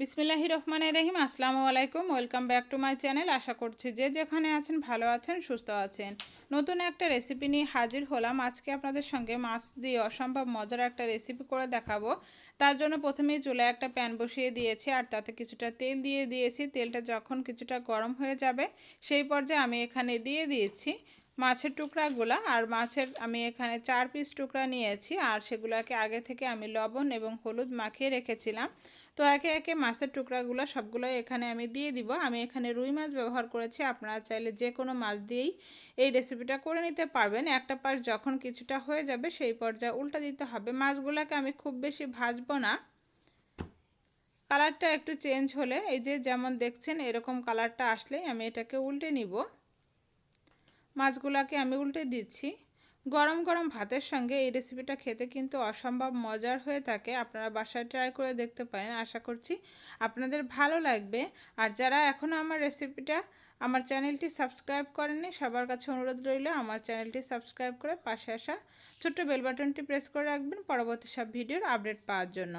বিসমিল্লাহির রহমানির রহিম। আসসালামু আলাইকুম, welcome back to my channel. আশা করছি যে যেখানে আছেন ভালো আছেন, সুস্থ আছেন। নতুন একটা রেসিপি নিয়ে হাজির হলাম। আজকে আপনাদের সঙ্গে মাছ দিয়ে অসম্ভব মজার একটা রেসিপি করে দেখাবো। তার জন্য প্রথমেই চুলায় একটা প্যান বসিয়ে দিয়েছি আর তাতে কিছুটা তেল দিয়ে দিয়েছি। তেলটা যখন কিছুটা গরম হয়ে যাবে সেই পর্যায়ে আমি এখানে দিয়ে দিয়েছি মাছের টুকরাগুলো। আর মাছের আমি এখানে 4 পিস টুকরা নিয়েছি আর সেগুলোকে আগে থেকে আমি লবণ এবং হলুদ মাখিয়ে রেখেছিলাম। তো একে একে মাছের টুকরাগুলো সবগুলো এখানে আমি দিয়ে দিব। আমি এখানে রুই মাছ ব্যবহার করেছি, আপনারা চাইলে যে কোনো মাছ দিয়েই এই রেসিপিটা করে নিতে পারবেন। একটা পাশ যখন কিছুটা হয়ে যাবে সেই পর্যায়ে উল্টা দিতে হবে। মাছগুলোকে আমি খুব বেশি ভাজবো না, কালারটা একটু চেঞ্জ হলে এই যে যেমন দেখছেন এরকম কালারটা আসলেই আমি এটাকে উল্টে নিব। মাছগুলোকে আমি উল্টে দিচ্ছি। গরম গরম ভাতের সঙ্গে এই রেসিপিটা খেতে কিন্তু অসম্ভব মজার হয়ে থাকে। আপনারা বাসায় ট্রাই করে দেখতে পারেন, আশা করছি আপনাদের ভালো লাগবে। আর যারা এখনও আমার চ্যানেলটি সাবস্ক্রাইব করেননি সবার কাছে অনুরোধ রইল আমার চ্যানেলটি সাবস্ক্রাইব করে পাশে আসা ছোট্ট বেল বাটনটি প্রেস করে রাখবেন পরবর্তী সব ভিডিওর আপডেট পাওয়ার জন্য।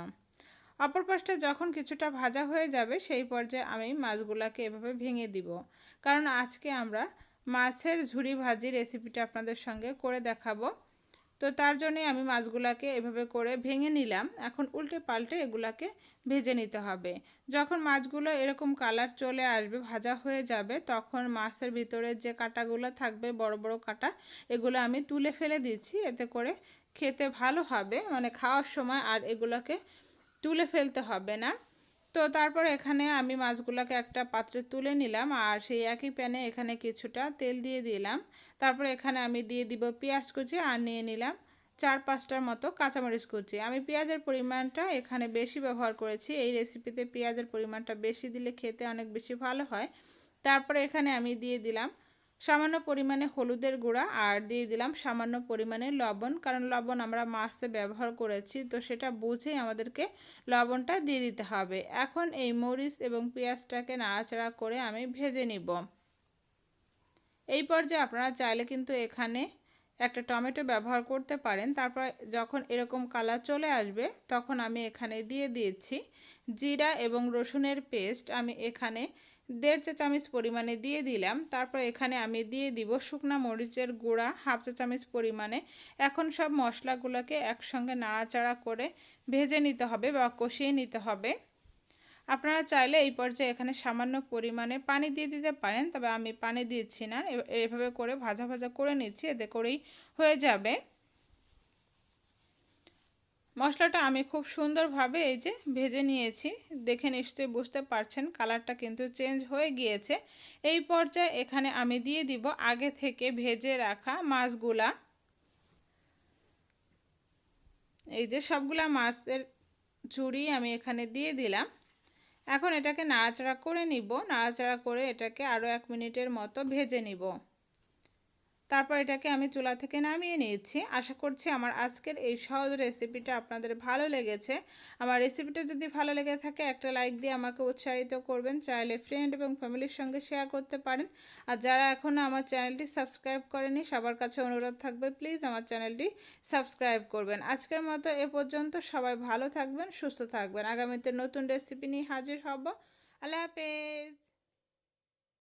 অপর পাশটা যখন কিছুটা ভাজা হয়ে যাবে সেই পর্যায়ে আমি মাছগুলোকে এভাবে ভেঙে দিব, কারণ আজকে আমরা মাছের ঝুরি ভাজি রেসিপিটা আপনাদের সঙ্গে করে দেখাবো। তো তার জন্যই আমি মাছগুলোকে এভাবে করে ভেঙে নিলাম। এখন উল্টে পাল্টে এগুলাকে ভেজে নিতে হবে। যখন মাছগুলো এরকম কালার চলে আসবে, ভাজা হয়ে যাবে, তখন মাছের ভিতরে যে কাঁটাগুলো থাকবে বড় বড় কাঁটা, এগুলো আমি তুলে ফেলে দিচ্ছি। এতে করে খেতে ভালো হবে, মানে খাওয়ার সময় আর এগুলোকে তুলে ফেলতে হবে না। তো তারপর এখানে আমি মাছগুলোকে একটা পাত্রে তুলে নিলাম আর সেই একই প্যানে এখানে কিছুটা তেল দিয়ে দিলাম। তারপর এখানে আমি দিয়ে দিব পেঁয়াজ কুচি আর নিয়ে নিলাম 4-5টার মতো কাঁচামরিচ কুচি। আমি পেঁয়াজের পরিমাণটা এখানে বেশি ব্যবহার করেছি। এই রেসিপিতে পেঁয়াজের পরিমাণটা বেশি দিলে খেতে অনেক বেশি ভালো হয়। তারপরে এখানে আমি দিয়ে দিলাম সামান্য পরিমাণে হলুদের গুঁড়া আর দিয়ে দিলাম সামান্য পরিমাণে লবণ, কারণ লবণ আমরা মাছে ব্যবহার করেছি, তো সেটা বুঝেই আমাদেরকে লবণটা দিয়ে দিতে হবে। এখন এই মরিচ এবং পেঁয়াজটাকে নাড়াচাড়া করে আমি ভেজে নিব। এই পর্যায়ে আপনারা চাইলে কিন্তু এখানে একটা টমেটো ব্যবহার করতে পারেন। তারপর যখন এরকম কালার চলে আসবে তখন আমি এখানে দিয়ে দিয়েছি জিরা এবং রসুনের পেস্ট। আমি এখানে 1.5 চা চামচ পরিমাণে দিয়ে দিলাম। তারপর এখানে আমি দিয়ে দিব শুকনা মরিচের গুঁড়া 1/2 চা চামচ পরিমাণে। এখন সব মশলাগুলোকে একসঙ্গে নাড়াচাড়া করে ভেজে নিতে হবে বা কষিয়ে নিতে হবে। আপনারা চাইলে এই পর্যায়ে এখানে সামান্য পরিমাণে পানি দিয়ে দিতে পারেন, তবে আমি পানি দিচ্ছি না। এভাবে করে ভাজা ভাজা করে নিচ্ছি, এতে করেই হয়ে যাবে। মশলাটা আমি খুব সুন্দরভাবে এই যে ভেজে নিয়েছি, দেখে নিশ্চয়ই বুঝতে পারছেন কালারটা কিন্তু চেঞ্জ হয়ে গিয়েছে। এই পর্যায়ে এখানে আমি দিয়ে দিব আগে থেকে ভেজে রাখা মাছগুলা। এই যে সবগুলা মাছের ঝুড়ি আমি এখানে দিয়ে দিলাম। এখন এটাকে নাড়াচাড়া করে নিব। নাড়াচাড়া করে এটাকে আরও 1 মিনিটের মতো ভেজে নিব। তারপর এটাকে আমি চুলা থেকে নামিয়ে নিয়েছি। আশা করছি আমার আজকের এই সহজ রেসিপিটা আপনাদের ভালো লেগেছে। আমার রেসিপিটা যদি ভালো লেগে থাকে একটা লাইক দিয়ে আমাকে উৎসাহিত করবেন। চাইলে ফ্রেন্ড এবং ফ্যামিলির সঙ্গে শেয়ার করতে পারেন। আর যারা এখনও আমার চ্যানেলটি সাবস্ক্রাইব করেনি সবার কাছে অনুরোধ থাকবে প্লিজ আমার চ্যানেলটি সাবস্ক্রাইব করবেন। আজকের মতো এ পর্যন্ত। সবাই ভালো থাকবেন, সুস্থ থাকবেন। আগামীতে নতুন রেসিপি নিয়ে হাজির হব। আল্লাহ হাফেজ।